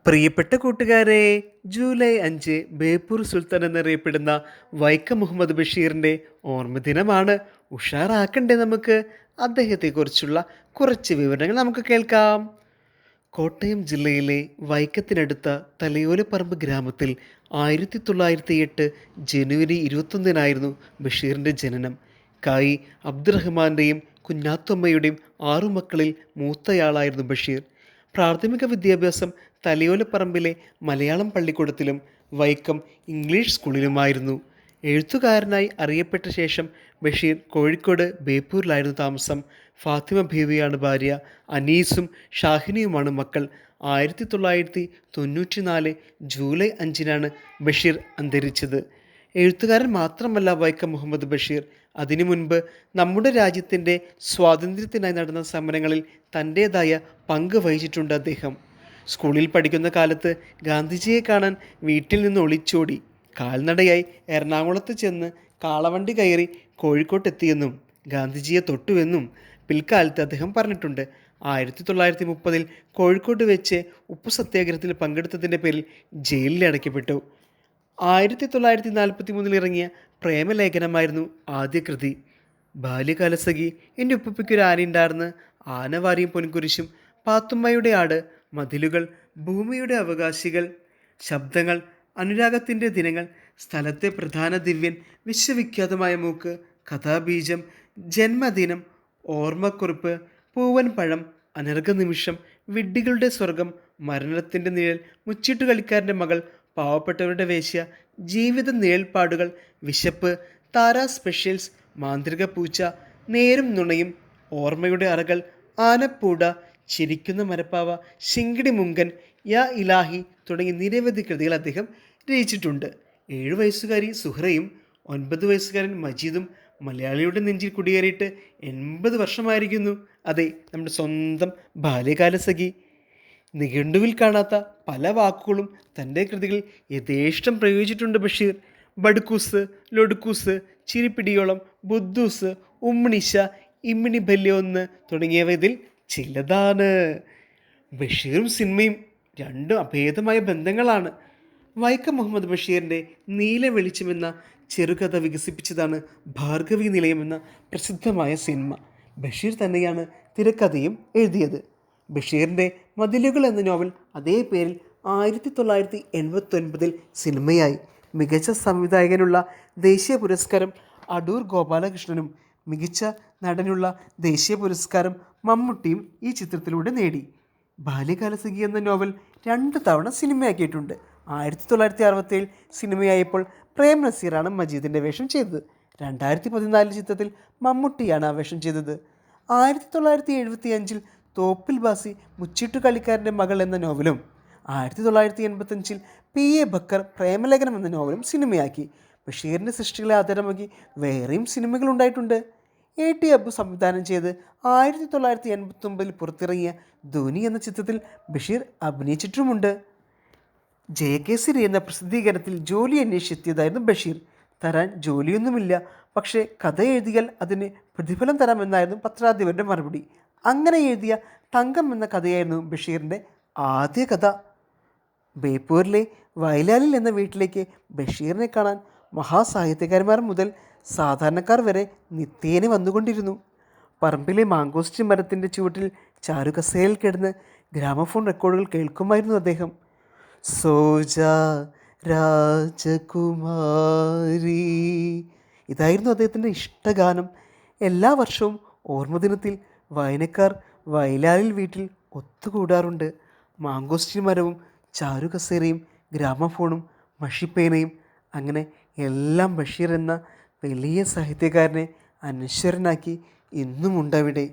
പ്രിയപ്പെട്ട കൂട്ടുകാരെ, ജൂലൈ 5 ബേപ്പൂർ സുൽത്താൻ എന്നറിയപ്പെടുന്ന വൈക്കം മുഹമ്മദ് ബഷീറിൻ്റെ ഓർമ്മദിനമാണ്. ഉഷാറാക്കണ്ടേ നമുക്ക്? അദ്ദേഹത്തെക്കുറിച്ചുള്ള കുറച്ച് വിവരങ്ങൾ നമുക്ക് കേൾക്കാം. കോട്ടയം ജില്ലയിലെ വൈക്കത്തിനടുത്ത തലയോലപ്പറമ്പ് ഗ്രാമത്തിൽ 1908 ജനുവരി 21 ബഷീറിൻ്റെ ജനനം. കായി അബ്ദുറഹ്മാൻ്റെയും കുഞ്ഞാത്തമ്മയുടെയും 6 മക്കളിൽ മൂത്തയാളായിരുന്നു ബഷീർ. പ്രാഥമിക വിദ്യാഭ്യാസം തലയോലപ്പറമ്പിലെ മലയാളം പള്ളിക്കൂടത്തിലും വൈക്കം ഇംഗ്ലീഷ് സ്കൂളിലുമായിരുന്നു. എഴുത്തുകാരനായി അറിയപ്പെട്ട ശേഷം ബഷീർ കോഴിക്കോട് ബേപ്പൂരിലായിരുന്നു താമസം. ഫാത്തിമ ബീവിയാണ് ഭാര്യ. അനീസും ഷാഹിനിയുമാണ് മക്കൾ. 1994 ജൂലൈ 5 ബഷീർ അന്തരിച്ചത്. എഴുത്തുകാരൻ മാത്രമല്ല വൈക്കം മുഹമ്മദ് ബഷീർ. അതിനു മുൻപ് നമ്മുടെ രാജ്യത്തിൻ്റെ സ്വാതന്ത്ര്യത്തിനായി നടന്ന സമരങ്ങളിൽ തൻ്റേതായ പങ്ക് വഹിച്ചിട്ടുണ്ട് അദ്ദേഹം. സ്കൂളിൽ പഠിക്കുന്ന കാലത്ത് ഗാന്ധിജിയെ കാണാൻ വീട്ടിൽ നിന്ന് ഒളിച്ചോടി കാൽനടയായി എറണാകുളത്ത് ചെന്ന് കാളവണ്ടി കയറി കോഴിക്കോട്ടെത്തിയെന്നും ഗാന്ധിജിയെ തൊട്ടുവെന്നും പിൽക്കാലത്ത് അദ്ദേഹം പറഞ്ഞിട്ടുണ്ട്. 1930 കോഴിക്കോട്ട് വെച്ച് ഉപ്പു സത്യാഗ്രഹത്തിൽ പങ്കെടുത്തതിൻ്റെ പേരിൽ ജയിലിൽ അടയ്ക്കപ്പെട്ടു. 1943 ഇറങ്ങിയ പ്രേമലേഖനമായിരുന്നു ആദ്യ കൃതി. ബാല്യകാലസഖി, എൻ്റെ ഉപ്പയ്ക്കൊരു ആനയുണ്ടായിരുന്നു, ആനവാരിയും പൊൻകുരിശും, പാത്തുമ്മയുടെ ആട്, മതിലുകൾ, ഭൂമിയുടെ അവകാശികൾ, ശബ്ദങ്ങൾ, അനുരാഗത്തിൻ്റെ ദിനങ്ങൾ, സ്ഥലത്തെ പ്രധാന ദിവ്യൻ, വിശ്വവിഖ്യാതമായ മൂക്ക്, കഥാബീജം, ജന്മദിനം, ഓർമ്മക്കുറിപ്പ്, പൂവൻ പഴം, അനർഘനിമിഷം, വിഡ്ഢികളുടെ സ്വർഗം, മരണത്തിൻ്റെ നിഴൽ, മുച്ചിട്ടുകളിക്കാരൻ്റെ മകൾ, പാവപ്പെട്ടവരുടെ വേശ്യ, ജീവിത നിഴൽപ്പാടുകൾ, വിശപ്പ്, താരാ സ്പെഷ്യൽസ്, മാന്ത്രിക പൂച്ച, നേരും നുണയും, ഓർമ്മയുടെ അറകൾ, ആനപ്പൂട, ചിരിക്കുന്ന മരപ്പാവ, ശിങ്കിടി മുങ്കൻ, യാ ഇലാഹി തുടങ്ങി നിരവധി കൃതികൾ അദ്ദേഹം രചിച്ചിട്ടുണ്ട്. 7 വയസ്സുകാരി സുഹ്റയും 9 വയസ്സുകാരൻ മജീദും മലയാളിയുടെ നെഞ്ചിൽ കുടിയേറിയിട്ട് 80 വർഷമായിരിക്കുന്നു. അതെ, നമ്മുടെ സ്വന്തം ബാല്യകാലസഖി. നിഘണ്ടുവിൽ കാണാത്ത പല വാക്കുകളും തൻ്റെ കൃതികളിൽ യഥേഷ്ടം പ്രയോഗിച്ചിട്ടുണ്ട് ബഷീർ. ബഡ്കൂസ്, ലൊഡ്കൂസ്, ചിരിപ്പിടിയോളം, ബുദ്ധൂസ്, ഉമ്മിണിശ, ഇമ്മിണി ബല്യൊന്ന് തുടങ്ങിയവ ഇതിൽ ചിലതാണ്. ബഷീറും സിനിമയും രണ്ടും അഭേദമായ ബന്ധങ്ങളാണ്. വൈക്കം മുഹമ്മദ് ബഷീറിൻ്റെ നീല വെളിച്ചം എന്ന ചെറുകഥ വികസിപ്പിച്ചതാണ് ഭാർഗവി നിലയം എന്ന പ്രസിദ്ധമായ സിനിമ. ബഷീർ തന്നെയാണ് തിരക്കഥയും എഴുതിയത്. ബഷീറിൻ്റെ മതിലുകൾ എന്ന നോവൽ അതേ പേരിൽ 1989 സിനിമയായി. മികച്ച സംവിധായകനുള്ള ദേശീയ പുരസ്കാരം അടൂർ ഗോപാലകൃഷ്ണനും മികച്ച നടനുള്ള ദേശീയ പുരസ്കാരം മമ്മൂട്ടിയും ഈ ചിത്രത്തിലൂടെ നേടി. ബാല്യകാലസഖി എന്ന നോവൽ 2 തവണ സിനിമയാക്കിയിട്ടുണ്ട്. 1967 സിനിമയായപ്പോൾ പ്രേം നസീറാണ് മജീദിൻ്റെ വേഷം ചെയ്തത്. 2014 ചിത്രത്തിൽ മമ്മൂട്ടിയാണ് ആ വേഷം ചെയ്തത്. 1975 തോപ്പിൽ ബാസി മുച്ചിട്ടുകളിക്കാരൻ്റെ മകൾ എന്ന നോവലും 1985 PA ബക്കർ പ്രേമലേഖനം എന്ന നോവലും സിനിമയാക്കി. ബഷീറിൻ്റെ സൃഷ്ടികളെ ആധാരമാക്കി വേറെയും സിനിമകളുണ്ടായിട്ടുണ്ട്. AT അബു സംവിധാനം ചെയ്ത് 1989 പുറത്തിറങ്ങിയ ധോനി എന്ന ചിത്രത്തിൽ ബഷീർ അഭിനയിച്ചിട്ടുമുണ്ട്. JKCരി എന്ന പ്രസിദ്ധീകരണത്തിൽ ജോലി അന്വേഷിച്ചെത്തിയതായിരുന്നു ബഷീർ. തരാൻ ജോലിയൊന്നുമില്ല, പക്ഷേ കഥ എഴുതിയാൽ അതിന് പ്രതിഫലം തരാമെന്നായിരുന്നു പത്രാധിപരുടെ മറുപടി. അങ്ങനെ എഴുതിയ തങ്കം എന്ന കഥയായിരുന്നു ബഷീറിൻ്റെ ആദ്യ കഥ. ബേപ്പൂരിലെ വയലാലിൽ എന്ന വീട്ടിലേക്ക് ബഷീറിനെ കാണാൻ മഹാസാഹിത്യകാരന്മാർ മുതൽ സാധാരണക്കാർ വരെ നിത്യേന വന്നുകൊണ്ടിരുന്നു. പറമ്പിലെ മാങ്കോസ്റ്റി മരത്തിൻ്റെ ചുവട്ടിൽ ചാരുകസേരയിൽ കിടന്ന് ഗ്രാമഫോൺ റെക്കോർഡുകൾ കേൾക്കുമായിരുന്നു അദ്ദേഹം. സോജ രാജകുമാരി, ഇതായിരുന്നു അദ്ദേഹത്തിൻ്റെ ഇഷ്ടഗാനം. എല്ലാ വർഷവും ഓർമ്മദിനത്തിൽ വായനക്കാർ വയലാലിൽ വീട്ടിൽ ഒത്തുകൂടാറുണ്ട്. മാങ്കോസ്റ്റി മരവും ചാരുകസേരയും ഗ്രാമഫോണും മഷിപ്പേനയും, അങ്ങനെ എല്ലാം ബഷീർ എന്ന വലിയ സാഹിത്യകാരനെ അനശ്വരനാക്കി ഇന്നുമുണ്ടവിടെ.